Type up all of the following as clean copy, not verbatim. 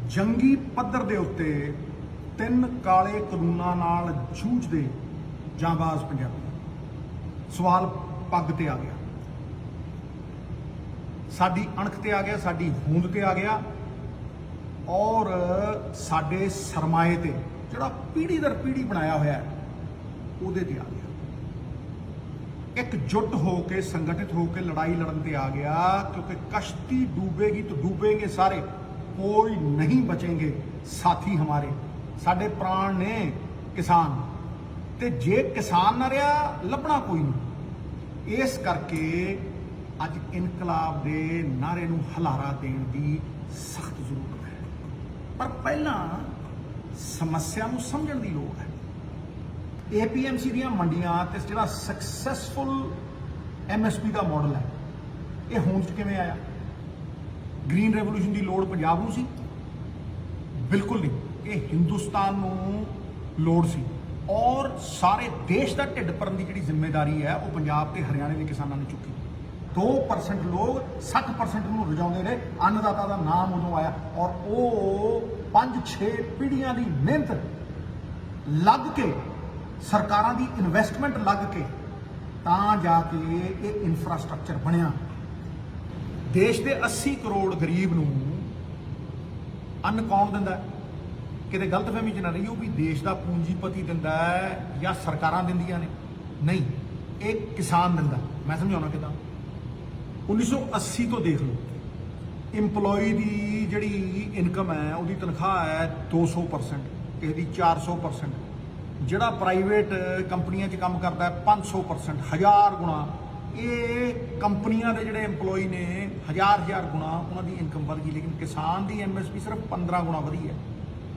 ਜੰਗੀ ਪੱਧਰ ਦੇ ਉੱਤੇ ਤਿੰਨ ਕਾਲੇ ਕਾਨੂੰਨਾਂ ਨਾਲ ਜੂਝਦੇ ਜਾਂਬਾਜ਼ ਪੰਜਾਬੀ। ਸਵਾਲ ਪੱਗ ਤੇ ਆ ਗਿਆ, ਸਾਡੀ ਅਣਖ ਤੇ ਆ ਗਿਆ, ਸਾਡੀ ਹੋਂਦ ਤੇ ਆ ਗਿਆ ਔਰ ਸਾਡੇ ਸਰਮਾਏ ਤੇ ਜਿਹੜਾ ਪੀੜ੍ਹੀ ਦਰ ਪੀੜ੍ਹੀ ਬਣਾਇਆ ਹੋਇਆ ਉਹਦੇ ਤੇ ਆ ਗਿਆ। एकजुट होकर संगठित होकर लड़ाई लड़न ते आ गया, क्योंकि कश्ती डूबेगी तो डूबेंगे सारे, कोई नहीं बचेंगे साथी हमारे। साडे प्राण ने किसान, ते जे किसान ना रहा लभना कोई नहीं। इस करके अज इनकलाब के नारे नूं हलारा देण दी सख्त जरूरत है, पर पहला समस्या नूं समझण दी लोड़ है। APMC ਦੀਆਂ ਮੰਡੀਆਂ ਤੇ ਜਿਹੜਾ ਸਕਸੈਸਫੁਲ MSP ਦਾ ਮਾਡਲ ਹੈ, ਇਹ ਹੋਂਦ 'ਚ ਕਿਵੇਂ ਆਇਆ? ਗ੍ਰੀਨ ਰੈਵੋਲੂਸ਼ਨ ਦੀ ਲੋੜ ਪੰਜਾਬ ਨੂੰ ਸੀ? ਬਿਲਕੁਲ ਨਹੀਂ, ਇਹ ਹਿੰਦੁਸਤਾਨ ਨੂੰ ਲੋੜ ਸੀ ਔਰ ਸਾਰੇ ਦੇਸ਼ ਦਾ ਢਿੱਡ ਭਰਨ ਦੀ ਜਿਹੜੀ ਜ਼ਿੰਮੇਵਾਰੀ ਹੈ ਉਹ ਪੰਜਾਬ ਤੇ ਹਰਿਆਣੇ ਦੇ ਕਿਸਾਨਾਂ ਨੇ ਚੁੱਕੀ। 2% ਲੋਕ 60% ਨੂੰ ਰਜਾਉਂਦੇ ਰਹੇ। ਅੰਨਦਾਤਾ ਦਾ ਨਾਮ ਉਦੋਂ ਆਇਆ ਔਰ ਉਹ 5-6 ਪੀੜ੍ਹੀਆਂ ਦੀ ਮਿਹਨਤ ਲੱਗ ਕੇ, ਸਰਕਾਰਾਂ ਦੀ ਇਨਵੈਸਟਮੈਂਟ ਲੱਗ ਕੇ ਤਾਂ ਜਾ ਕੇ ਇਹ ਇਨਫਰਾਸਟ੍ਰਕਚਰ ਬਣਿਆ। ਦੇਸ਼ ਦੇ 80 ਕਰੋੜ ਗਰੀਬ ਨੂੰ ਅੰਨ ਕੌਣ ਦਿੰਦਾ? ਕਿਤੇ ਗਲਤਫਹਿਮੀ 'ਚ ਨਾ ਰਹੀਓ ਵੀ ਦੇਸ਼ ਦਾ ਪੂੰਜੀਪਤੀ ਦਿੰਦਾ ਹੈ ਜਾਂ ਸਰਕਾਰਾਂ ਦਿੰਦੀਆਂ ਨੇ, ਨਹੀਂ, ਇਹ ਕਿਸਾਨ ਦਿੰਦਾ। ਮੈਂ ਸਮਝਾਉਣਾ ਕਿੱਦਾਂ। 1980 ਤੋਂ ਦੇਖ ਲਓ, ਇੰਪਲੋਈ ਦੀ ਜਿਹੜੀ ਇਨਕਮ ਹੈ, ਉਹਦੀ ਤਨਖਾਹ ਹੈ 200%, ਕਿਸੇ ਦੀ 400%, ਜਿਹੜਾ ਪ੍ਰਾਈਵੇਟ ਕੰਪਨੀਆਂ 'ਚ ਕੰਮ ਕਰਦਾ ਹੈ 500%, 1000 ਗੁਣਾ। ਇਹ ਕੰਪਨੀਆਂ ਦੇ ਜਿਹੜੇ EMPLOYE ਨੇ 1000 ਗੁਣਾ ਉਹਨਾਂ ਦੀ ਇਨਕਮ ਵਧ ਗਈ, ਲੇਕਿਨ ਕਿਸਾਨ ਦੀ MSP ਸਿਰਫ 15 ਗੁਣਾ ਵਧੀ ਹੈ।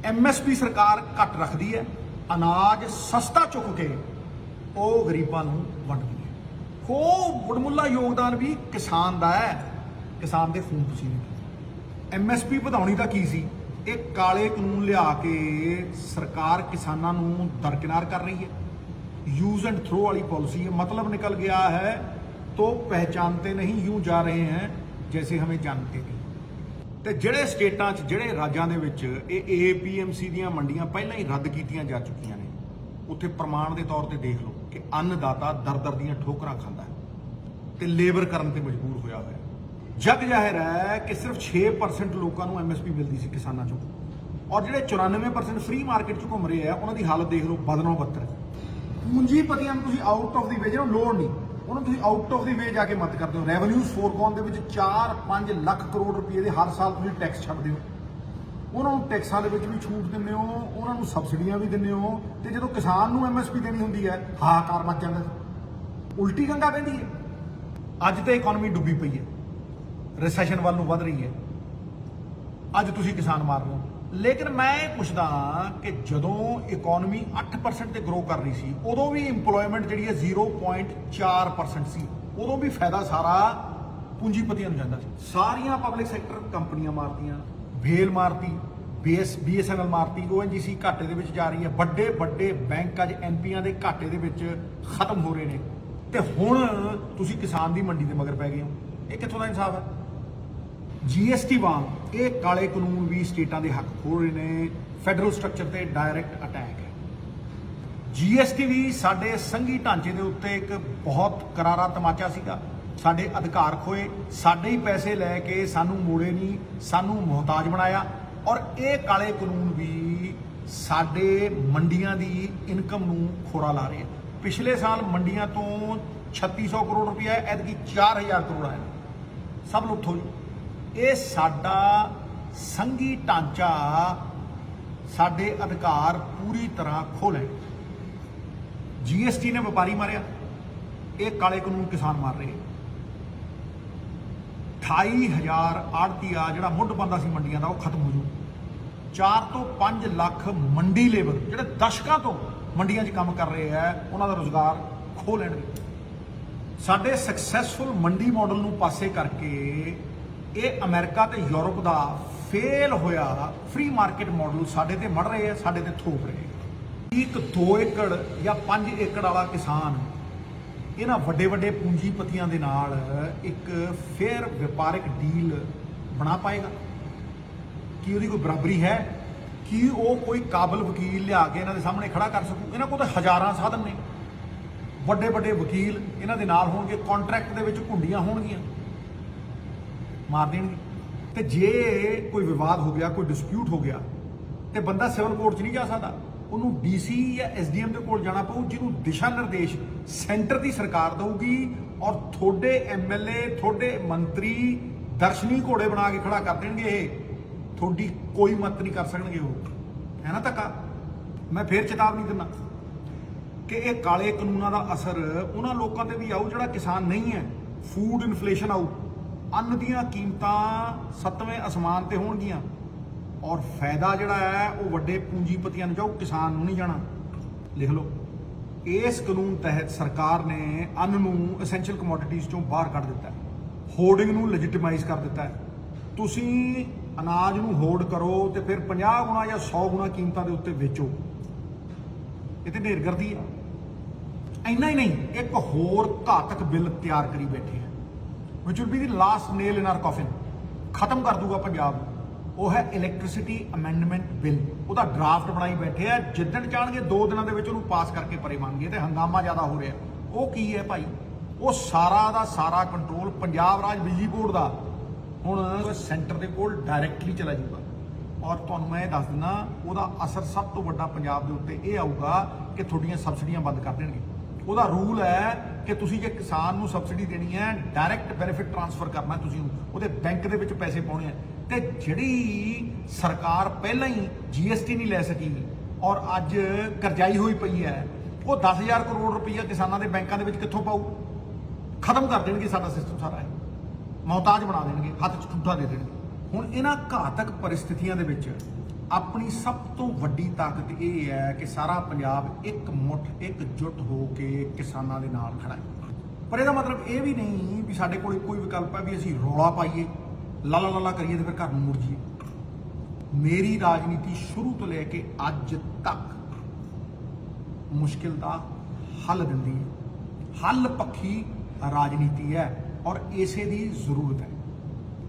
MSP ਸਰਕਾਰ ਘੱਟ ਰੱਖਦੀ ਹੈ, ਅਨਾਜ ਸਸਤਾ ਚੁੱਕ ਕੇ ਉਹ ਗਰੀਬਾਂ ਨੂੰ ਵੰਡਦੀ ਹੈ। ਖੂਬ ਵਡਮੁੱਲਾ ਯੋਗਦਾਨ ਵੀ ਕਿਸਾਨ ਦਾ ਹੈ, ਕਿਸਾਨ ਦੇ ਖੂਨ ਪਸੀਨੇ। MSP ਵਧਾਉਣੀ ਤਾਂ ਕੀ ਸੀ? ਇਹ ਕਾਲੇ ਕਾਨੂੰਨ ਲਿਆ ਕੇ ਸਰਕਾਰ ਕਿਸਾਨਾਂ ਨੂੰ ਦਰਕਿਨਾਰ ਕਰ ਰਹੀ ਹੈ। यूज एंड थ्रो वाली पॉलिसी है। मतलब निकल गया है तो पहचानते नहीं, यूं जा रहे हैं जैसे हमें जानते नहीं। ਤੇ ਜਿਹੜੇ ਸਟੇਟਾਂ 'ਚ, ਜਿਹੜੇ ਰਾਜਾਂ ਦੇ ਵਿੱਚ ਇਹ APMC ਦੀਆਂ ਮੰਡੀਆਂ ਪਹਿਲਾਂ ਹੀ ਰੱਦ ਕੀਤੀਆਂ ਜਾ ਚੁੱਕੀਆਂ ਨੇ, ਉੱਥੇ ਪ੍ਰਮਾਣ ਦੇ ਤੌਰ ਤੇ ਦੇਖ ਲਓ ਕਿ ਅੰਨਦਾਤਾ ਦਰ ਦੀਆਂ ਠੋਕਰਾਂ ਖਾਂਦਾ ਹੈ ਤੇ ਲੇਬਰ ਕਰਨ ਤੇ ਮਜਬੂਰ ਹੋਇਆ ਹੋਇਆ। ਜਗ ਜ਼ਾਹਿਰ ਹੈ ਕਿ ਸਿਰਫ 6% ਲੋਕਾਂ ਨੂੰ MSP ਮਿਲਦੀ ਸੀ ਕਿਸਾਨਾਂ 'ਚੋਂ, ਔਰ ਜਿਹੜੇ 94% ਫ੍ਰੀ ਮਾਰਕੀਟ 'ਚ ਘੁੰਮ ਰਹੇ ਆ ਉਹਨਾਂ ਦੀ ਹਾਲਤ ਦੇਖ ਲਓ, ਬਦਨੋਂ ਬੱਤਰ। ਪੂੰਜੀਪਤੀਆਂ ਨੂੰ ਤੁਸੀਂ ਆਊਟ ਆਫ ਦੀ ਵੇ, ਜਿਹਨੂੰ ਲੋੜ ਨਹੀਂ ਉਹਨੂੰ ਤੁਸੀਂ ਆਊਟ ਆਫ ਦੀ ਵੇ ਜਾ ਕੇ ਮਦਦ ਕਰਦੇ ਹੋ। ਰੈਵਨਿਊਜ਼ ਫੋਰਗੋਨ ਦੇ ਵਿੱਚ 4-5 ਲੱਖ ਕਰੋੜ ਰੁਪਏ ਦੇ ਹਰ ਸਾਲ ਤੁਸੀਂ ਟੈਕਸ ਛੱਡਦੇ ਹੋ। ਉਹਨਾਂ ਨੂੰ ਟੈਕਸਾਂ ਦੇ ਵਿੱਚ ਵੀ ਛੂਟ ਦਿੰਦੇ ਹੋ, ਉਹਨਾਂ ਨੂੰ ਸਬਸਿਡੀਆਂ ਵੀ ਦਿੰਦੇ ਹੋ, ਤੇ ਜਦੋਂ ਕਿਸਾਨ ਨੂੰ MSP ਦੇਣੀ ਹੁੰਦੀ ਹੈ ਹਾਹਾਕਾਰ ਮਚ ਜਾਂਦਾ। ਉਲਟੀ ਗੰਗਾ ਵਹਿੰਦੀ ਹੈ। ਅੱਜ ਤੇ ਇਕਨੋਮੀ ਡੁੱਬੀ ਪਈ ਹੈ, ਰਿਸੈਸ਼ਨ ਵੱਲ ਨੂੰ ਵੱਧ ਰਹੀ ਹੈ। ਅੱਜ ਤੁਸੀਂ ਕਿਸਾਨ ਮਾਰ ਰਹੇ ਹੋ। ਲੇਕਿਨ ਮੈਂ ਇਹ ਪੁੱਛਦਾ ਕਿ ਜਦੋਂ ਇਕਨੋਮੀ 8% ਤੇ ਗਰੋ ਕਰ ਰਹੀ ਸੀ, ਉਦੋਂ ਵੀ ਇੰਪਲੋਇਮੈਂਟ ਜਿਹੜੀ ਹੈ 0.4% ਸੀ। ਉਦੋਂ ਵੀ ਫਾਇਦਾ ਸਾਰਾ ਪੂੰਜੀਪਤੀਆਂ ਨੂੰ ਜਾਂਦਾ ਸੀ। ਸਾਰੀਆਂ ਪਬਲਿਕ ਸੈਕਟਰ ਕੰਪਨੀਆਂ ਮਾਰਤੀਆਂ, ਵੇਲ ਮਾਰਤੀ, BSNL ਮਾਰਤੀ, ONGC ਘਾਟੇ ਦੇ ਵਿੱਚ ਜਾ ਰਹੀ ਹੈ। ਵੱਡੇ ਵੱਡੇ ਬੈਂਕ ਅੱਜ MPਆਂ ਦੇ ਘਾਟੇ ਦੇ ਵਿੱਚ ਖਤਮ ਹੋ ਰਹੇ ਨੇ, ਤੇ ਹੁਣ ਤੁਸੀਂ ਕਿਸਾਨ ਦੀ ਮੰਡੀ ਦੇ ਮਗਰ ਪੈ ਗਏ ਹੋ। ਇਹ ਕਿੱਥੋਂ ਦਾ ਇਨਸਾਫ ਹੈ? GST ਵਾਂਗ ਇਹ ਕਾਲੇ ਕਾਨੂੰਨ ਵੀ ਸਟੇਟਾਂ ਦੇ ਹੱਕ ਖੋਲ ਰਹੇ ਨੇ। ਫੈਡਰਲ ਸਟਰਕਚਰ ਤੇ ਡਾਇਰੈਕਟ ਅਟੈਕ ਹੈ। GST ਵੀ ਸਾਡੇ ਸੰਘੀ ਢਾਂਚੇ ਦੇ ਉੱਤੇ ਇੱਕ ਬਹੁਤ ਕਰਾਰਾ ਤਮਾਚਾ ਸੀਗਾ। ਸਾਡੇ ਅਧਿਕਾਰ ਖੋਏ, ਸਾਡੇ ਹੀ ਪੈਸੇ ਲੈ ਕੇ ਸਾਨੂੰ ਮੋੜੇ ਨਹੀਂ, ਸਾਨੂੰ ਮੁਹਤਾਜ ਬਣਾਇਆ। ਔਰ ਇਹ ਕਾਲੇ ਕਾਨੂੰਨ ਵੀ ਸਾਡੇ ਮੰਡੀਆਂ ਦੀ ਇਨਕਮ ਨੂੰ ਖੋਰਾ ਲਾ ਰਹੇ ਆ। ਪਿਛਲੇ ਸਾਲ ਮੰਡੀਆਂ ਤੋਂ 3600 ਕਰੋੜ ਰੁਪਇਆ, ਐਤਕੀ 4000 ਕਰੋੜ ਆਇਆ। ਸਭ ਲੁੱਟ ਹੋਈ। ਇਹ ਸਾਡਾ ਸੰਘੀ ਢਾਂਚਾ ਸਾਡੇ ਅਧਿਕਾਰ ਪੂਰੀ ਤਰ੍ਹਾਂ ਖੋਹ ਲੈ। GST ਨੇ ਵਪਾਰੀ ਮਾਰਿਆ, ਇਹ ਕਾਲੇ ਕਾਨੂੰਨ ਕਿਸਾਨ ਮਾਰ ਰਹੇ। 28000 ਆੜਤੀਆ ਜਿਹੜਾ ਮੁੱਢ ਬੰਦਾ ਸੀ ਮੰਡੀਆਂ ਦਾ, ਉਹ ਖਤਮ ਹੋ ਜੂ। 4 ਤੋਂ 5 ਲੱਖ ਮੰਡੀ ਲੇਬਰ ਜਿਹੜੇ ਦਸ਼ਕਾਂ ਤੋਂ ਮੰਡੀਆਂ 'ਚ ਕੰਮ ਕਰ ਰਹੇ ਆ, ਉਹਨਾਂ ਦਾ ਰੁਜ਼ਗਾਰ ਖੋਹ ਲੈਣਗੇ। ਸਾਡੇ ਸਕਸੈਸਫੁਲ ਮੰਡੀ ਮਾਡਲ ਨੂੰ ਪਾਸੇ ਕਰਕੇ ਇਹ ਅਮਰੀਕਾ ਤੇ ਯੂਰਪ ਦਾ ਫੇਲ ਹੋਇਆ ਫ੍ਰੀ ਮਾਰਕੀਟ ਮਾਡਲ ਸਾਡੇ ਤੇ ਮੜ ਰਹੇ ਆ, ਸਾਡੇ ਤੇ ਥੋਪ ਰਹੇ ਆ। ਇੱਕ 2 ਏਕੜ ਜਾਂ 5 ਏਕੜ ਵਾਲਾ ਕਿਸਾਨ ਇਹਨਾਂ ਵੱਡੇ ਵੱਡੇ ਪੂੰਜੀਪਤੀਆਂ ਦੇ ਨਾਲ ਇੱਕ ਫੇਅਰ ਵਪਾਰਿਕ ਡੀਲ ਬਣਾ ਪਾਏਗਾ? ਕੀ ਉਹਦੀ ਕੋਈ ਬਰਾਬਰੀ ਹੈ? ਕੀ ਉਹ ਕੋਈ ਕਾਬਲ ਵਕੀਲ ਲਿਆ ਕੇ ਇਹਨਾਂ ਦੇ ਸਾਹਮਣੇ ਖੜਾ ਕਰ ਸਕੂ? ਇਹਨਾਂ ਕੋਲ ਤਾਂ ਹਜ਼ਾਰਾਂ ਸਾਧਨ ਨੇ, ਵੱਡੇ ਵੱਡੇ ਵਕੀਲ ਇਹਨਾਂ ਦੇ ਨਾਲ ਹੋਣਗੇ, ਕੰਟਰੈਕਟ ਦੇ ਵਿੱਚ ਘੁੰਡੀਆਂ ਹੋਣਗੀਆਂ, ਮਾਰ ਦੇਣਗੇ। ਤੇ ਜੇ ਕੋਈ ਵਿਵਾਦ ਹੋ ਗਿਆ, ਕੋਈ ਡਿਸਪਿਊਟ ਹੋ ਗਿਆ, ਤੇ ਬੰਦਾ ਸਿਵਲ ਕੋਰਟ 'ਚ ਨਹੀਂ ਜਾ ਸਕਦਾ, ਉਹਨੂੰ ਡੀਸੀ ਜਾਂ ਐਸਡੀਐਮ ਦੇ ਕੋਲ ਜਾਣਾ ਪਊ, ਜਿਹਨੂੰ ਦਿਸ਼ਾ ਨਿਰਦੇਸ਼ ਸੈਂਟਰ ਦੀ ਸਰਕਾਰ ਦਊਗੀ। ਔਰ ਤੁਹਾਡੇ ਐਮਐਲਏ, ਤੁਹਾਡੇ ਮੰਤਰੀ ਦਰਸ਼ਨੀ ਘੋੜੇ ਬਣਾ ਕੇ ਖੜਾ ਕਰ ਦੇਣਗੇ। ਇਹ ਤੁਹਾਡੀ ਕੋਈ ਮਦਦ ਨਹੀਂ ਕਰ ਸਕਣਗੇ। ਉਹ ਹੈ ਨਾ ਧੱਕਾ। ਮੈਂ ਫੇਰ ਚੇਤਾਵਨੀ ਦਿੰਦਾ ਕਿ ਇਹ ਕਾਲੇ ਕਾਨੂੰਨਾਂ ਦਾ ਅਸਰ ਉਹਨਾਂ ਲੋਕਾਂ ਤੇ ਵੀ ਆਊ ਜਿਹੜਾ ਕਿਸਾਨ ਨਹੀਂ ਹੈ। ਫੂਡ ਇਨਫਲੇਸ਼ਨ ਆਊ, ਅੰਨ ਦੀਆਂ ਕੀਮਤਾਂ 7ਵੇਂ ਅਸਮਾਨ ਤੇ ਹੋਣਗੀਆਂ, ਔਰ ਫਾਇਦਾ ਜਿਹੜਾ ਹੈ ਉਹ ਵੱਡੇ ਪੂੰਜੀਪਤੀਆਂ ਨੂੰ ਜਾਊ, ਕਿਸਾਨ ਨੂੰ ਨਹੀਂ ਜਾਣਾ। ਲਿਖ ਲਓ, ਇਸ ਕਾਨੂੰਨ ਤਹਿਤ ਸਰਕਾਰ ਨੇ ਅੰਨ ਨੂੰ ਐਸੈਂਸ਼ੀਅਲ ਕਮੋਡਿਟੀਜ਼ ਚੋਂ ਬਾਹਰ ਕੱਢ ਦਿੱਤਾ ਹੈ, ਹੋਰਡਿੰਗ ਨੂੰ ਲੈਜੀਟਿਮਾਈਜ਼ ਕਰ ਦਿੱਤਾ ਹੈ। ਤੁਸੀਂ ਅਨਾਜ ਨੂੰ ਹੋਰਡ ਕਰੋ ਤੇ ਫਿਰ 50 ਗੁਣਾ ਜਾਂ 100 ਗੁਣਾ ਕੀਮਤਾਂ ਦੇ ਉੱਤੇ ਵੇਚੋ। ਇਹ ਤੇ ਢੇਰਗਰਦੀ ਹੈ। ਇੰਨਾ ਹੀ ਨਹੀਂ, ਇੱਕ ਹੋਰ ਘਾਤਕ ਬਿੱਲ ਤਿਆਰ ਕਰੀ ਬੈਠੇ ਆ, ਵਿਚ will be the last nail in our ਕਾਫਿਨ, ਖਤਮ ਕਰ ਦੂਗਾ ਪੰਜਾਬ ਨੂੰ। ਉਹ ਹੈ ਇਲੈਕਟ੍ਰਿਸਿਟੀ ਅਮੈਂਡਮੈਂਟ ਬਿੱਲ। ਉਹਦਾ ਡਰਾਫਟ ਬਣਾਈ ਬੈਠੇ ਆ, ਜਿੱਦਣ ਚਾਹਣਗੇ 2 ਦਿਨਾਂ ਦੇ ਵਿੱਚ ਉਹਨੂੰ ਪਾਸ ਕਰਕੇ ਪਰੇ ਮੰਨਗੇ। ਤੇ ਹੰਗਾਮਾ ਜ਼ਿਆਦਾ ਹੋ ਰਿਹਾ। ਉਹ ਕੀ ਹੈ ਭਾਈ? ਉਹ ਸਾਰਾ ਦਾ ਸਾਰਾ ਕੰਟਰੋਲ ਪੰਜਾਬ ਰਾਜ ਬਿਜਲੀ ਬੋਰਡ ਦਾ ਹੁਣ ਸੈਂਟਰ ਦੇ ਕੋਲ ਡਾਇਰੈਕਟਲੀ ਚਲਾ ਜਾਊਗਾ। ਔਰ ਤੁਹਾਨੂੰ ਮੈਂ ਇਹ ਦੱਸ ਦਿੰਦਾ, ਉਹਦਾ ਅਸਰ ਸਭ ਤੋਂ ਵੱਡਾ ਪੰਜਾਬ ਦੇ ਉੱਤੇ ਇਹ ਆਊਗਾ ਕਿ ਤੁਹਾਡੀਆਂ ਸਬਸਿਡੀਆਂ ਬੰਦ ਕਰ ਦੇਣਗੇ। ਉਹਦਾ ਰੂਲ ਹੈ ਕਿ ਤੁਸੀਂ ਜੇ ਕਿਸਾਨ ਨੂੰ ਸਬਸਿਡੀ ਦੇਣੀ ਹੈ, ਡਾਇਰੈਕਟ ਬੈਨੀਫਿਟ ਟ੍ਰਾਂਸਫਰ ਕਰਨਾ, ਤੁਸੀਂ ਉਹਦੇ ਬੈਂਕ ਦੇ ਵਿੱਚ ਪੈਸੇ ਪਾਉਣੇ ਆ। ਤੇ ਜਿਹੜੀ ਸਰਕਾਰ ਪਹਿਲਾਂ ਹੀ ਜੀਐਸਟੀ ਨਹੀਂ ਲੈ ਸਕੀ ਔਰ ਅੱਜ ਕਰਜ਼ਾਈ ਹੋਈ ਪਈ ਹੈ, ਉਹ 10,000 ਕਰੋੜ ਰੁਪਈਆ ਕਿਸਾਨਾਂ ਦੇ ਬੈਂਕਾਂ ਦੇ ਵਿੱਚ ਕਿੱਥੋਂ ਪਾਊ? ਖਤਮ ਕਰ ਦੇਣਗੇ ਸਾਡਾ ਸਿਸਟਮ ਸਾਰਾ, ਮੁਹਤਾਜ ਬਣਾ ਦੇਣਗੇ, ਹੱਥ 'ਚ ਠੁੱਠਾ ਦੇ ਦੇਣਗੇ। ਹੁਣ ਇਹਨਾਂ ਘਾਤਕ ਪਰਿਸਥਿਤੀਆਂ ਦੇ ਵਿੱਚ ਆਪਣੀ ਸਭ ਤੋਂ ਵੱਡੀ ਤਾਕਤ ਇਹ ਹੈ ਕਿ ਸਾਰਾ ਪੰਜਾਬ ਇੱਕ ਮੁੱਠ ਇੱਕਜੁੱਟ ਹੋ ਕੇ ਕਿਸਾਨਾਂ ਦੇ ਨਾਲ ਖੜਾ ਹੈ। ਪਰ ਇਹਦਾ ਮਤਲਬ ਇਹ ਵੀ ਨਹੀਂ ਵੀ ਸਾਡੇ ਕੋਲ ਇੱਕੋ ਹੀ ਵਿਕਲਪ ਹੈ ਵੀ ਅਸੀਂ ਰੌਲਾ ਪਾਈਏ, ਲਾਲਾ ਲਾਲਾ ਕਰੀਏ ਤੇ ਫਿਰ ਘਰ ਨੂੰ ਮੁੜ ਜਾਈਏ। ਮੇਰੀ ਰਾਜਨੀਤੀ ਸ਼ੁਰੂ ਤੋਂ ਲੈ ਕੇ ਅੱਜ ਤੱਕ ਮੁਸ਼ਕਿਲ ਦਾ ਹੱਲ ਦਿੰਦੀ ਹੈ। ਹੱਲ ਪੱਖੀ ਰਾਜਨੀਤੀ ਹੈ ਔਰ ਇਸੇ ਦੀ ਜ਼ਰੂਰਤ ਹੈ।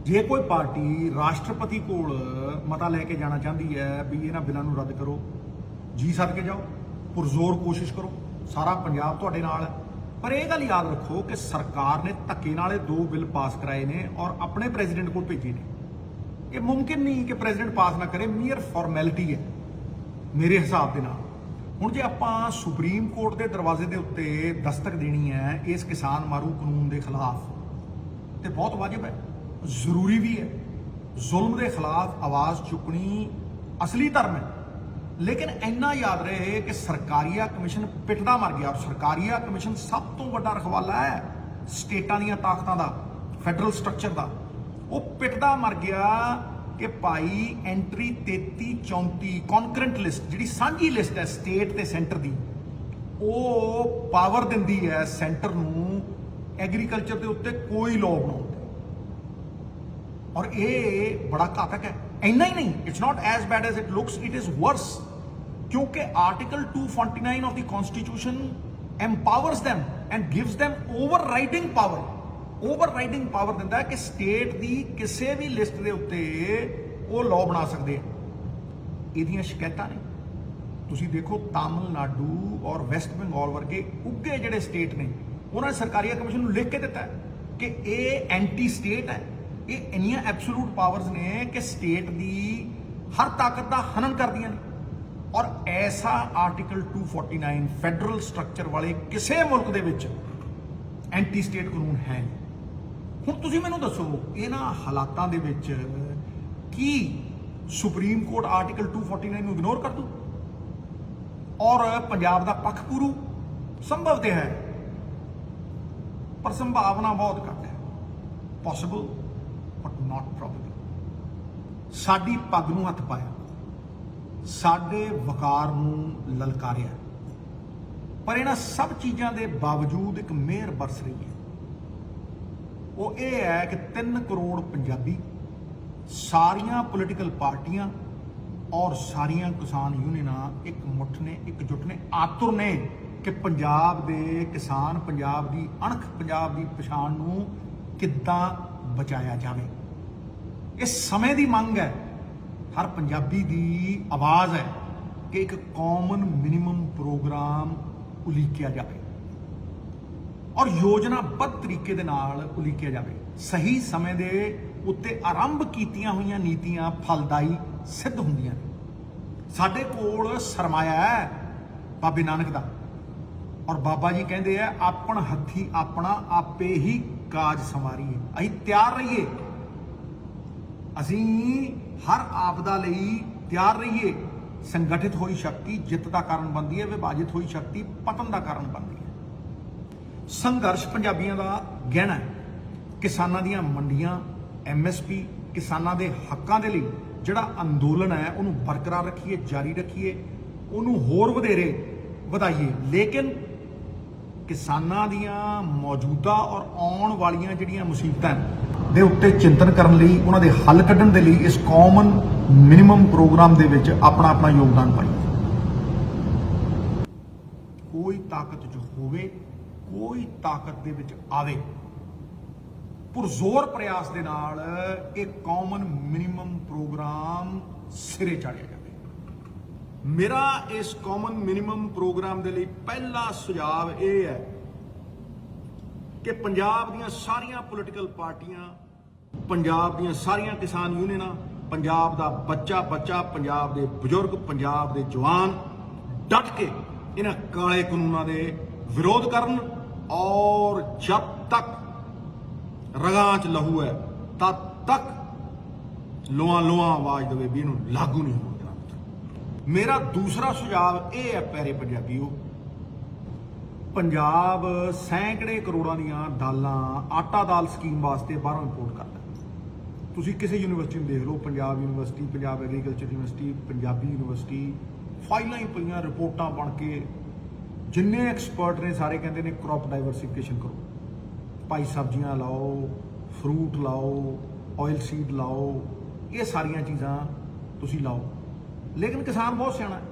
ਜੇ ਕੋਈ ਪਾਰਟੀ ਰਾਸ਼ਟਰਪਤੀ ਕੋਲ ਮਤਾ ਲੈ ਕੇ ਜਾਣਾ ਚਾਹੁੰਦੀ ਹੈ ਵੀ ਇਹਨਾਂ ਬਿੱਲਾਂ ਨੂੰ ਰੱਦ ਕਰੋ, ਜੀ ਸੱਦ ਕੇ ਜਾਓ, ਪੁਰਜ਼ੋਰ ਕੋਸ਼ਿਸ਼ ਕਰੋ, ਸਾਰਾ ਪੰਜਾਬ ਤੁਹਾਡੇ ਨਾਲ ਹੈ। ਪਰ ਇਹ ਗੱਲ ਯਾਦ ਰੱਖੋ ਕਿ ਸਰਕਾਰ ਨੇ ਧੱਕੇ ਨਾਲ ਇਹ 2 ਬਿੱਲ ਪਾਸ ਕਰਾਏ ਨੇ ਔਰ ਆਪਣੇ ਪ੍ਰੈਜ਼ੀਡੈਂਟ ਕੋਲ ਭੇਜੇ ਨੇ। ਇਹ ਮੁਮਕਿਨ ਨਹੀਂ ਕਿ ਪ੍ਰੈਜ਼ੀਡੈਂਟ ਪਾਸ ਨਾ ਕਰੇ, ਮੀਅਰ ਫਾਰਮੈਲਿਟੀ ਹੈ ਮੇਰੇ ਹਿਸਾਬ ਦੇ ਨਾਲ। ਹੁਣ ਜੇ ਆਪਾਂ ਸੁਪਰੀਮ ਕੋਰਟ ਦੇ ਦਰਵਾਜ਼ੇ ਦੇ ਉੱਤੇ ਦਸਤਕ ਦੇਣੀ ਹੈ ਇਸ ਕਿਸਾਨ ਮਾਰੂ ਕਾਨੂੰਨ ਦੇ ਖਿਲਾਫ, ਤੇ ਬਹੁਤ ਵਾਜਬ ਹੈ, ਜ਼ਰੂਰੀ ਵੀ ਹੈ। ਜ਼ੁਲਮ ਦੇ ਖਿਲਾਫ ਆਵਾਜ਼ ਚੁੱਕਣੀ ਅਸਲੀ ਧਰਮ ਹੈ। ਲੇਕਿਨ ਇੰਨਾ ਯਾਦ ਰਹੇ ਕਿ ਸਰਕਾਰੀਆ ਕਮਿਸ਼ਨ ਪਿੱਟਦਾ ਮਰ ਗਿਆ। ਔਰ ਸਰਕਾਰੀਆ ਕਮਿਸ਼ਨ ਸਭ ਤੋਂ ਵੱਡਾ ਰਖਵਾਲਾ ਹੈ ਸਟੇਟਾਂ ਦੀਆਂ ਤਾਕਤਾਂ ਦਾ, ਫੈਡਰਲ ਸਟਰਕਚਰ ਦਾ। ਉਹ ਪਿੱਟਦਾ ਮਰ ਗਿਆ ਕਿ ਭਾਈ ਐਂਟਰੀ 3334 ਕੌਨਕਰੈਂਟ ਲਿਸਟ, ਜਿਹੜੀ ਸਾਂਝੀ ਲਿਸਟ ਹੈ ਸਟੇਟ ਤੇ ਸੈਂਟਰ ਦੀ, ਉਹ ਪਾਵਰ ਦਿੰਦੀ ਹੈ ਸੈਂਟਰ ਨੂੰ ਐਗਰੀਕਲਚਰ ਦੇ ਉੱਤੇ ਕੋਈ ਲਾਅ ਬਣਾਉਣ ਦੀ। ਔਰ ਇਹ ਬੜਾ ਘਾਤਕ ਹੈ। ਇੰਨਾ ਹੀ ਨਹੀਂ, it's not as bad as it looks, it is worse, ਕਿਉਂਕਿ article 249 of the constitution empowers them and gives them overriding power। Overriding power ਦਿੰਦਾ ਹੈ ਕਿ ਸਟੇਟ ਦੀ ਕਿਸੇ ਵੀ ਲਿਸਟ ਦੇ ਉੱਤੇ ਉਹ ਲਾਅ ਬਣਾ ਸਕਦੇ ਆ। ਇਹਦੀਆਂ ਸ਼ਿਕਾਇਤਾਂ ਨੇ, ਤੁਸੀਂ ਦੇਖੋ ਤਾਮਿਲਨਾਡੂ ਔਰ ਵੈਸਟ ਬੰਗਾਲ ਵਰਗੇ ਉੱਗੇ ਜਿਹੜੇ ਸਟੇਟ ਨੇ, ਉਹਨਾਂ ਨੇ ਸਰਕਾਰੀਆ ਕਮਿਸ਼ਨ ਨੂੰ ਲਿਖ ਕੇ ਦਿੱਤਾ ਕਿ ਇਹ ਐਂਟੀ ਸਟੇਟ ਹੈ। ਇਹ ਇੰਨੀਆਂ ਐਬਸੋਲੂਟ ਪਾਵਰਸ ਨੇ ਕਿ ਸਟੇਟ ਦੀ ਹਰ ਤਾਕਤ ਦਾ ਹਨਨ ਕਰਦੀਆਂ ਨੇ। ਔਰ ਐਸਾ ਆਰਟੀਕਲ 249 ਫੈਡਰਲ ਸਟਰਕਚਰ ਵਾਲੇ ਕਿਸੇ ਮੁਲਕ ਦੇ ਵਿੱਚ ਐਂਟੀ ਸਟੇਟ ਕਾਨੂੰਨ ਹੈ ਨਹੀਂ। ਹੁਣ ਤੁਸੀਂ ਮੈਨੂੰ ਦੱਸੋ, ਇਹਨਾਂ ਹਾਲਾਤਾਂ ਦੇ ਵਿੱਚ ਕੀ ਸੁਪਰੀਮ ਕੋਰਟ ਆਰਟੀਕਲ 249 ਨੂੰ ਇਗਨੋਰ ਕਰ ਦੂ ਔਰ ਪੰਜਾਬ ਦਾ ਪੱਖ ਪੂਰੂ? ਸੰਭਵ ਤੇ ਹੈ, ਪਰ ਸੰਭਾਵਨਾ ਬਹੁਤ ਘੱਟ ਹੈ। Possible but not probable. ਸਾਡੀ ਪੱਗ ਨੂੰ ਹੱਥ ਪਾਇਆ, ਸਾਡੇ ਵਕਾਰ ਨੂੰ ਲਲਕਾਰਿਆ, ਪਰ ਇਹਨਾਂ ਸਭ ਚੀਜ਼ਾਂ ਦੇ ਬਾਵਜੂਦ ਇੱਕ ਮਿਹਰ ਬਰਸ ਰਹੀ ਹੈ। ਉਹ ਇਹ ਹੈ ਕਿ 3 ਕਰੋੜ ਪੰਜਾਬੀ, ਸਾਰੀਆਂ ਪੋਲੀਟੀਕਲ ਪਾਰਟੀਆਂ ਔਰ ਸਾਰੀਆਂ ਕਿਸਾਨ ਯੂਨੀਅਨਾਂ ਇੱਕ ਮੁੱਠ ਨੇ, ਇੱਕਜੁੱਟ ਨੇ, ਆਤੁਰ ਨੇ ਕਿ ਪੰਜਾਬ ਦੇ ਕਿਸਾਨ, ਪੰਜਾਬ ਦੀ ਅਣਖ, ਪੰਜਾਬ ਦੀ ਪਛਾਣ ਨੂੰ ਕਿੱਦਾਂ ਬਚਾਇਆ ਜਾਵੇ। ਇਹ ਸਮੇਂ ਦੀ ਮੰਗ ਹੈ। ਹਰ ਪੰਜਾਬੀ ਦੀ ਆਵਾਜ਼ ਹੈ ਕਿ ਇੱਕ ਕਾਮਨ ਮਿਨੀਮਮ ਪ੍ਰੋਗਰਾਮ ਉਲੀਕਿਆ ਜਾਵੇ ਔਰ ਯੋਜਨਾਬੱਧ ਤਰੀਕੇ ਦੇ ਨਾਲ ਉਲੀਕਿਆ ਜਾਵੇ। ਸਹੀ ਸਮੇਂ ਦੇ ਉੱਤੇ ਆਰੰਭ ਕੀਤੀਆਂ ਹੋਈਆਂ ਨੀਤੀਆਂ ਫਲਦਾਈ ਸਿੱਧ ਹੁੰਦੀਆਂ ਨੇ। ਸਾਡੇ ਕੋਲ ਸਰਮਾਇਆ ਹੈ ਬਾਬੇ ਨਾਨਕ ਦਾ, ਔਰ ਬਾਬਾ ਜੀ ਕਹਿੰਦੇ ਆ ਆਪਣ ਹੱਥੀ ਆਪਣਾ ਆਪੇ ਹੀ ਕਾਜ ਸੰਵਾਰੀਏ। ਅਸੀਂ ਤਿਆਰ ਰਹੀਏ, ਅਸੀਂ ਹਰ ਆਪਦਾ ਲਈ ਤਿਆਰ ਰਹੀਏ। ਸੰਗਠਿਤ ਹੋਈ ਸ਼ਕਤੀ ਜਿੱਤ ਦਾ ਕਾਰਨ ਬਣਦੀ ਹੈ, ਵਿਭਾਜਿਤ ਹੋਈ ਸ਼ਕਤੀ ਪਤਨ ਦਾ ਕਾਰਨ ਬਣਦੀ ਹੈ। ਸੰਘਰਸ਼ ਪੰਜਾਬੀਆਂ ਦਾ ਗਹਿਣਾ ਹੈ। ਕਿਸਾਨਾਂ ਦੀਆਂ ਮੰਡੀਆਂ, MSP, ਕਿਸਾਨਾਂ ਦੇ ਹੱਕਾਂ ਦੇ ਲਈ ਜਿਹੜਾ ਅੰਦੋਲਨ ਹੈ ਉਹਨੂੰ ਬਰਕਰਾਰ ਰੱਖੀਏ, ਜਾਰੀ ਰੱਖੀਏ, ਉਹਨੂੰ ਹੋਰ ਵਧੇਰੇ ਵਧਾਈਏ। ਲੇਕਿਨ ਕਿਸਾਨਾਂ ਦੀਆਂ ਮੌਜੂਦਾ ਔਰ ਆਉਣ ਵਾਲੀਆਂ ਜਿਹੜੀਆਂ ਮੁਸੀਬਤਾਂ ਦੇ ਉੱਤੇ ਚਿੰਤਨ ਕਰਨ ਲਈ, ਉਹਨਾਂ ਦੇ ਹੱਲ ਕੱਢਣ ਦੇ ਲਈ ਇਸ ਕਾਮਨ ਮਿਨੀਮਮ ਪ੍ਰੋਗਰਾਮ ਦੇ ਵਿੱਚ ਆਪਣਾ ਆਪਣਾ ਯੋਗਦਾਨ ਪਾਈਏ। ਕੋਈ ਤਾਕਤ ਜੋ ਹੋਵੇ, ਕੋਈ ਤਾਕਤ ਦੇ ਵਿੱਚ ਆਵੇ, ਪੁਰਜ਼ੋਰ ਪ੍ਰਯਾਸ ਦੇ ਨਾਲ ਇਹ ਕਾਮਨ ਮਿਨੀਮਮ ਪ੍ਰੋਗਰਾਮ ਸਿਰੇ ਚਾੜਿਆ ਜਾਵੇ। ਮੇਰਾ ਇਸ ਕਾਮਨ ਮਿਨੀਮਮ ਪ੍ਰੋਗਰਾਮ ਦੇ ਲਈ ਪਹਿਲਾ ਸੁਝਾਅ ਇਹ ਹੈ ਕਿ ਪੰਜਾਬ ਦੀਆਂ ਸਾਰੀਆਂ ਪੋਲੀਟੀਕਲ ਪਾਰਟੀਆਂ, ਪੰਜਾਬ ਦੀਆਂ ਸਾਰੀਆਂ ਕਿਸਾਨ ਯੂਨੀਅਨਾਂ, ਪੰਜਾਬ ਦਾ ਬੱਚਾ, ਪੰਜਾਬ ਦੇ ਬਜ਼ੁਰਗ, ਪੰਜਾਬ ਦੇ ਜਵਾਨ ਡਟ ਕੇ ਇਹਨਾਂ ਕਾਲੇ ਕਾਨੂੰਨਾਂ ਦੇ ਵਿਰੋਧ ਕਰਨ ਔਰ ਜਦ ਤੱਕ ਰਗਾਂ 'ਚ ਲਹੂ ਹੈ ਤਦ ਤੱਕ ਲੋਆਂ ਆਵਾਜ਼ ਦੇਵੇ ਵੀ ਇਹਨੂੰ ਲਾਗੂ ਨਹੀਂ ਹੋਣਾ। ਮੇਰਾ ਦੂਸਰਾ ਸੁਝਾਅ ਇਹ ਹੈ ਪਿਆਰੇ ਪੰਜਾਬੀਓ, ਪੰਜਾਬ ਸੈਂਕੜੇ ਕਰੋੜਾਂ ਦੀਆਂ ਦਾਲਾਂ, ਆਟਾ ਦਾਲ ਸਕੀਮ ਵਾਸਤੇ ਬਾਹਰੋਂ ਇੰਪੋਰਟ ਕਰਦਾ। ਤੁਸੀਂ ਕਿਸੇ ਯੂਨੀਵਰਸਿਟੀ ਨੂੰ ਦੇਖ ਲਓ, Punjab university, Punjab agriculture university, Punjabi university, ਫਾਈਲਾਂ ਹੀ ਪਈਆਂ, ਰਿਪੋਰਟਾਂ ਬਣ ਕੇ। ਜਿੰਨੇ ਐਕਸਪਰਟ ਨੇ ਸਾਰੇ ਕਹਿੰਦੇ ਨੇ ਕ੍ਰੌਪ ਡਾਈਵਰਸੀਫਿਕੇਸ਼ਨ ਕਰੋ, ਭਾਈ ਸਬਜ਼ੀਆਂ ਲਾਓ, ਫਰੂਟ ਲਾਓ, ਆਇਲ ਸੀਡ ਲਾਓ, ਇਹ ਸਾਰੀਆਂ ਚੀਜ਼ਾਂ ਤੁਸੀਂ ਲਾਓ। ਲੇਕਿਨ ਕਿਸਾਨ ਬਹੁਤ ਸਿਆਣਾ ਹੈ।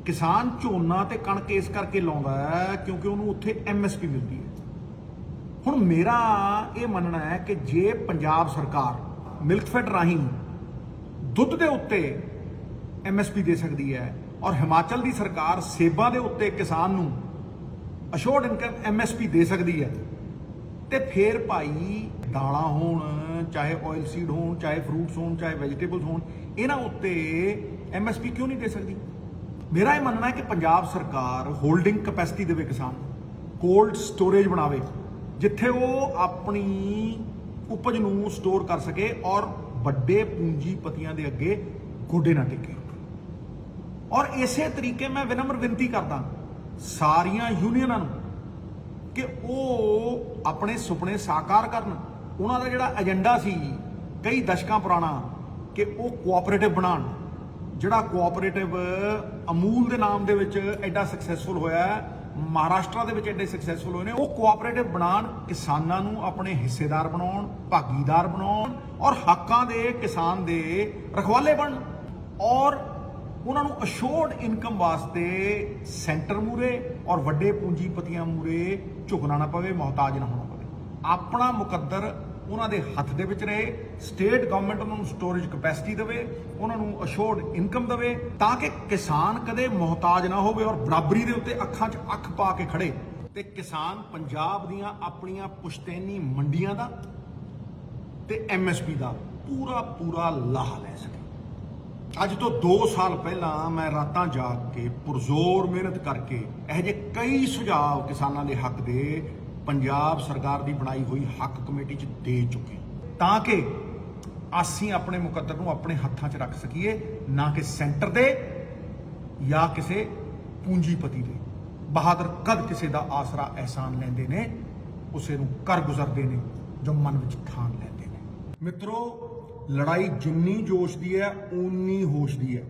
ਕਿਸਾਨ ਝੋਨਾ ਤੇ ਕਣਕ ਇਸ ਕਰਕੇ ਲਾਉਂਦਾ ਹੈ ਕਿਉਂਕਿ ਉਹਨੂੰ ਉੱਥੇ MSP ਮਿਲਦੀ ਹੈ। ਹੁਣ ਮੇਰਾ ਇਹ ਮੰਨਣਾ ਹੈ ਕਿ ਜੇ ਪੰਜਾਬ ਸਰਕਾਰ ਮਿਲਕਫੈਡ ਰਾਹੀਂ ਦੁੱਧ ਦੇ ਉੱਤੇ MSP ਦੇ ਸਕਦੀ ਹੈ ਔਰ ਹਿਮਾਚਲ ਦੀ ਸਰਕਾਰ ਸੇਬਾਂ ਦੇ ਉੱਤੇ ਕਿਸਾਨ ਨੂੰ ਅਸ਼ੋਰਡ ਇਨਕਮ MSP ਦੇ ਸਕਦੀ ਹੈ, ਤੇ ਫਿਰ ਭਾਈ ਦਾਲਾਂ ਹੋਣ, ਚਾਹੇ ਆਇਲ ਸੀਡ ਹੋਣ, ਚਾਹੇ ਫਰੂਟਸ ਹੋਣ, ਚਾਹੇ ਵੈਜੀਟੇਬਲਸ ਹੋਣ, ਇਹਨਾਂ ਉੱਤੇ MSP ਕਿਉਂ ਨਹੀਂ ਦੇ ਸਕਦੀ? ਮੇਰਾ ਇਹ ਮੰਨਣਾ ਹੈ ਕਿ ਪੰਜਾਬ ਸਰਕਾਰ ਹੋਲਡਿੰਗ ਕੈਪੈਸਿਟੀ ਦੇਵੇ ਕਿਸਾਨ ਨੂੰ, ਕੋਲਡ ਸਟੋਰੇਜ ਬਣਾਵੇ ਜਿੱਥੇ ਉਹ ਆਪਣੀ ਉਪਜ ਨੂੰ ਸਟੋਰ ਕਰ ਸਕੇ ਔਰ ਵੱਡੇ ਪੂੰਜੀਪਤੀਆਂ ਦੇ ਅੱਗੇ ਗੋਡੇ ਨਾ ਟੇਕੇ। ਔਰ ਇਸੇ ਤਰੀਕੇ ਮੈਂ ਵਿਨਮਰ ਬੇਨਤੀ ਕਰਦਾ ਸਾਰੀਆਂ ਯੂਨੀਅਨਾਂ ਨੂੰ ਕਿ ਉਹ ਆਪਣੇ ਸੁਪਨੇ ਸਾਕਾਰ ਕਰਨ। ਉਹਨਾਂ ਦਾ ਜਿਹੜਾ ਏਜੰਡਾ ਸੀ ਕਈ ਦਸ਼ਕਾਂ ਪੁਰਾਣਾ ਕਿ ਉਹ ਕੋਆਪਰੇਟਿਵ ਬਣਾਉਣ, ਜਿਹੜਾ ਕੋਆਪਰੇਟਿਵ ਅਮੂਲ ਦੇ ਨਾਮ ਦੇ ਵਿੱਚ ਐਡਾ ਸਕਸੈਸਫੁਲ ਹੋਇਆ, ਮਹਾਰਾਸ਼ਟਰ ਦੇ ਵਿੱਚ ਐਡੇ ਸਕਸੈਸਫੁਲ ਹੋਏ ਨੇ, ਉਹ ਕੋਆਪਰੇਟਿਵ ਬਣਾਉਣ, ਕਿਸਾਨਾਂ ਨੂੰ ਆਪਣੇ ਹਿੱਸੇਦਾਰ ਬਣਾਉਣ, ਭਾਗੀਦਾਰ ਬਣਾਉਣ ਔਰ ਹੱਕਾਂ ਦੇ ਕਿਸਾਨ ਦੇ ਰਖਵਾਲੇ ਬਣਨ ਔਰ ਉਹਨਾਂ ਨੂੰ ਅਸ਼ੋਰਡ ਇਨਕਮ ਵਾਸਤੇ ਸੈਂਟਰ ਮੂਰੇ ਔਰ ਵੱਡੇ ਪੂੰਜੀਪਤੀਆਂ ਮੂਰੇ ਝੁਕਣਾ ਨਾ ਪਵੇ, ਮੁਹਤਾਜ ਨਾ ਹੋਣਾ ਪਵੇ। ਆਪਣਾ ਮੁਕੱਦਰ ਉਹਨਾਂ ਦੇ ਹੱਥ ਦੇ ਵਿੱਚ ਰਹੇ, ਸਟੇਟ ਗਵਰਨਮੈਂਟ ਉਹਨਾਂ ਨੂੰ ਸਟੋਰੇਜ ਕੈਪੈਸਿਟੀ ਦੇਵੇ, ਉਹਨਾਂ ਨੂੰ ਅਸ਼ੋਰਡ ਇਨਕਮ ਦੇਵੇ ਤਾਂ ਕਿ ਕਿਸਾਨ ਕਦੇ ਮੁਹਤਾਜ ਨਾ ਹੋਵੇ ਔਰ ਬਰਾਬਰੀ ਦੇ ਉੱਤੇ ਅੱਖਾਂ 'ਚ ਅੱਖ ਪਾ ਕੇ ਖੜੇ, ਤੇ ਕਿਸਾਨ ਪੰਜਾਬ ਦੀਆਂ ਆਪਣੀਆਂ ਪੁਸ਼ਤੈਨੀ ਮੰਡੀਆਂ ਦਾ ਤੇ MSP ਦਾ ਪੂਰਾ ਲਾਹਾ ਲੈ ਸਕੇ। ਅੱਜ ਤੋਂ 2 ਸਾਲ ਪਹਿਲਾਂ ਮੈਂ ਰਾਤਾਂ ਜਾਗ ਕੇ ਪੁਰਜ਼ੋਰ ਮਿਹਨਤ ਕਰਕੇ ਇਹੋ ਜਿਹੇ ਕਈ ਸੁਝਾਅ ਕਿਸਾਨਾਂ ਦੇ ਹੱਕ ਦੇ ਪੰਜਾਬ ਸਰਕਾਰ ਦੀ ਬਣਾਈ ਹੋਈ ਹੱਕ ਕਮੇਟੀ 'ਚ ਦੇ ਚੁੱਕੇ ਤਾਂ ਕਿ ਅਸੀਂ ਆਪਣੇ ਮੁਕੱਦਰ ਨੂੰ ਆਪਣੇ ਹੱਥਾਂ 'ਚ ਰੱਖ ਸਕੀਏ, ਨਾ ਕਿ ਸੈਂਟਰ ਦੇ ਜਾਂ ਕਿਸੇ ਪੂੰਜੀਪਤੀ ਦੇ। ਬਹਾਦਰ ਕਦ ਕਿਸੇ ਦਾ ਆਸਰਾ ਅਹਿਸਾਨ ਲੈਂਦੇ ਨੇ, ਉਸੇ ਨੂੰ ਕਰ ਗੁਜ਼ਰਦੇ ਨੇ ਜੋ ਮਨ ਵਿੱਚ ਠਾਣ ਲੈਂਦੇ ਨੇ। ਮਿੱਤਰੋ, ਲੜਾਈ ਜਿੰਨੀ ਜੋਸ਼ ਦੀ ਹੈ ਓਨੀ ਹੋਸ਼ ਦੀ ਹੈ।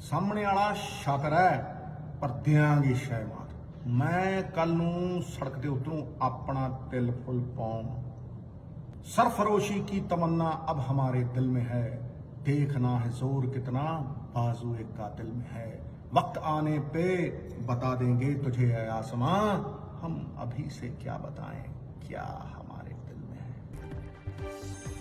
ਸਾਹਮਣੇ ਵਾਲਾ ਸ਼ਾਤਰ ਹੈ ਪਰ ਦਿਆਂਗੇ ਸ਼ੈ ਮਾਰ। ਮੈਂ ਕੱਲ ਨੂੰ ਸੜਕ ਤੇ ਉਤਰੂ ਆਪਣਾ ਦਿਲ ਫੁੱਲ ਪਾਉਂ। सरफरोशी की तमन्ना अब हमारे दिल में है, देखना है जोर कितना बाजू एक कातिल में है। वक्त आने पे बता देंगे तुझे ऐ आसमां, हम अभी से क्या बताएं क्या हमारे दिल में है।